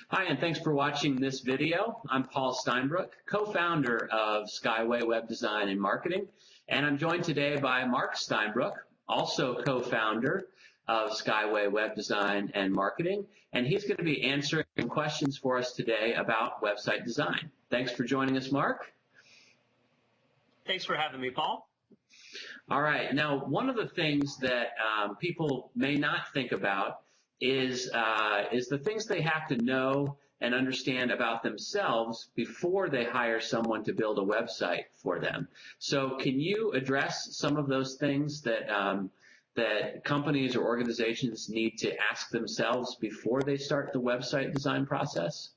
Hi, and thanks for watching this video. I'm Paul Steinbrook, co-founder of Skyway Web Design and Marketing, and I'm joined today by Mark Steinbrook, also co-founder of Skyway Web Design and Marketing, and he's going to be answering questions for us today about website design. Thanks for joining us, Mark. Thanks for having me, Paul. All right. Now, one of the things that people may not think about is the things they have to know and understand about themselves before they hire someone to build a website for them. So can you address some of those things that that companies or organizations need to ask themselves before they start the website design process?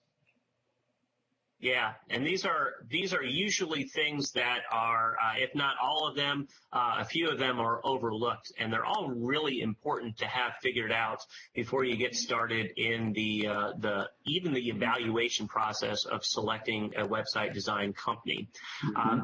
Yeah, and these are usually things that are, if not all of them, a few of them are overlooked, and they're all really important to have figured out before you get started in even the evaluation process of selecting a website design company.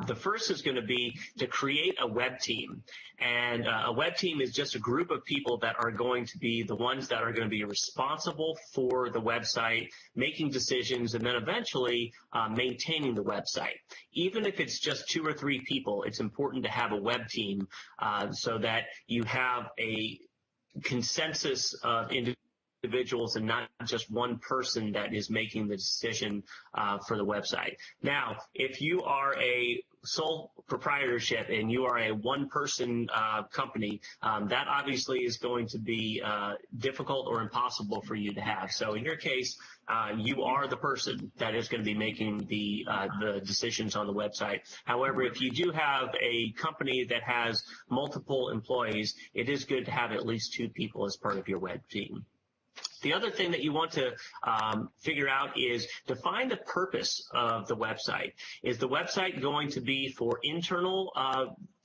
The first is going to be to create a web team, and a web team is just a group of people that are going to be the ones that are going to be responsible for the website, making decisions, and then eventually maintaining the website. Even if it's just 2 or 3 people, it's important to have a web team so that you have a consensus of individuals and not just one person that is making the decision for the website. Now, if you are a sole proprietorship and you are a one-person company, that obviously is going to be difficult or impossible for you to have. So in your case, you are the person that is going to be making the decisions on the website. However, if you do have a company that has multiple employees, it is good to have at least 2 people as part of your web team. The other thing that you want to figure out is define the purpose of the website. Is the website going to be for internal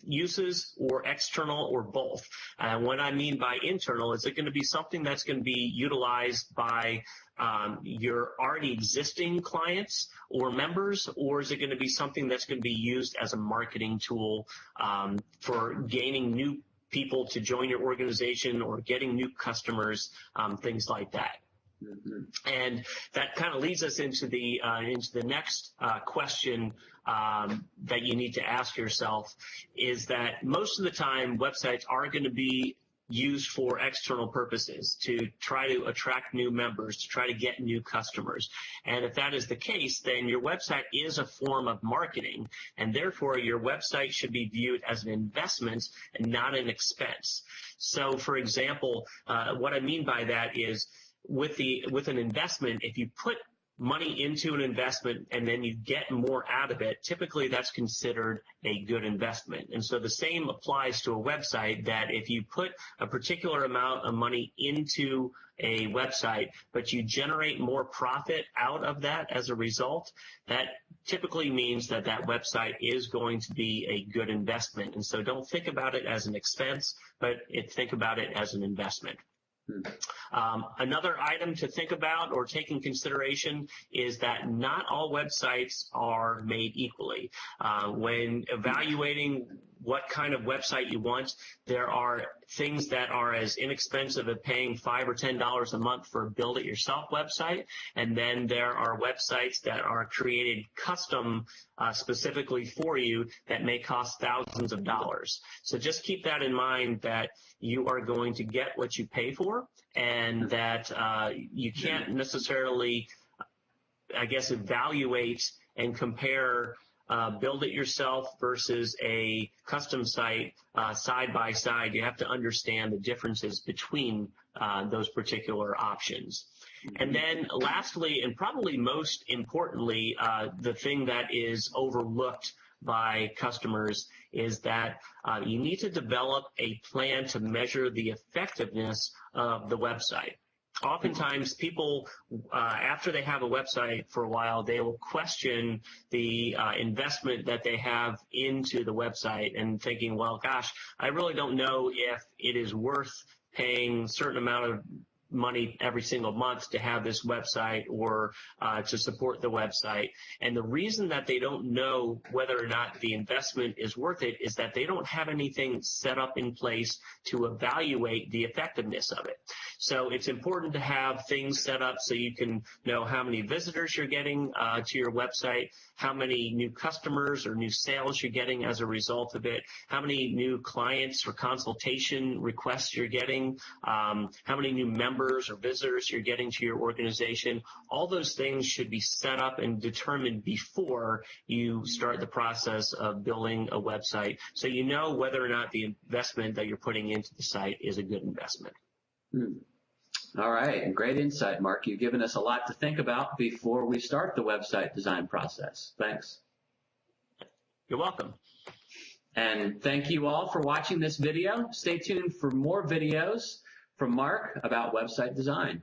uses or external or both? And what I mean by internal, is it going to be something that's going to be utilized by your already existing clients or members, or is it going to be something that's going to be used as a marketing tool for gaining new people to join your organization or getting new customers, things like that. And that kind of leads us into the next question that you need to ask yourself, is that most of the time websites are going to be used for external purposes, to try to attract new members, to try to get new customers. And if that is the case, then your website is a form of marketing, and therefore your website should be viewed as an investment and not an expense. So, for example, what I mean by that is with an investment, if you put money into an investment and then you get more out of it, typically that's considered a good investment. And so the same applies to a website, that if you put a particular amount of money into a website, but you generate more profit out of that as a result, that typically means that that website is going to be a good investment. And so don't think about it as an expense, but think about it as an investment. Another item to think about or take in consideration is that not all websites are made equally. When evaluating what kind of website you want, there are things that are as inexpensive as paying $5 or $10 a month for a build-it-yourself website, and then there are websites that are created custom specifically for you that may cost thousands of dollars. So just keep that in mind, that you are going to get what you pay for, and that you can't necessarily, I guess, evaluate and compare build it yourself versus a custom site side by side. You have to understand the differences between those particular options. And then lastly, and probably most importantly, the thing that is overlooked by customers is that you need to develop a plan to measure the effectiveness of the website. Oftentimes people, after they have a website for a while, they will question the investment that they have into the website and thinking, well, gosh, I really don't know if it is worth paying a certain amount of money every single month to have this website or to support the website. And the reason that they don't know whether or not the investment is worth it is that they don't have anything set up in place to evaluate the effectiveness of it. So it's important to have things set up so you can know how many visitors you're getting to your website, how many new customers or new sales you're getting as a result of it, how many new clients or consultation requests you're getting, how many new members or visitors you're getting to your organization. All those things should be set up and determined before you start the process of building a website, so you know whether or not the investment that you're putting into the site is a good investment. All right, great insight, Mark. You've given us a lot to think about before we start the website design process. Thanks. You're welcome. And thank you all for watching this video. Stay tuned for more videos from Mark about website design.